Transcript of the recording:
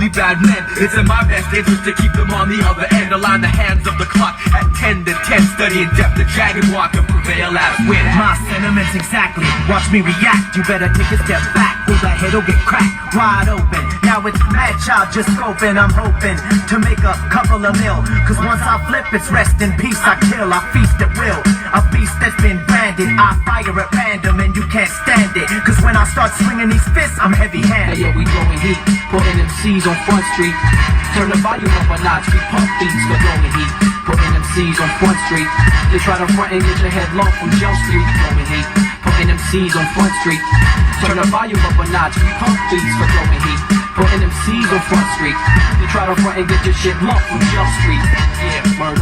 be bad men. It's in my best interest to keep them on the other end. Align the hands of the clock at 10 to 10. Study in depth the dragon walk and prevail as win. My sentiments exactly, watch me react. You better take a step back, or the head'll get cracked wide open. Now it's mad child just scoping. I'm hoping to make a couple of mil, cause once I flip it's rest in peace. I kill, I feast at will. A beast that's been branded, I fire at random and you can't stand it. Cause when I start swinging these fists, I'm heavy-handed. Hey yo, we blowing heat, putting MCs on Front Street. Turn the volume up a notch, we pump beats for blowing heat. Putting MCs on Front Street. They try to front and get your head locked from Jump Street. Blowing heat, putting MCs on Front Street. Turn the volume up a notch, we pump beats for blowing heat. Putting MCs on Front Street. They try to front and get your shit locked from Jump Street. Yeah, murder.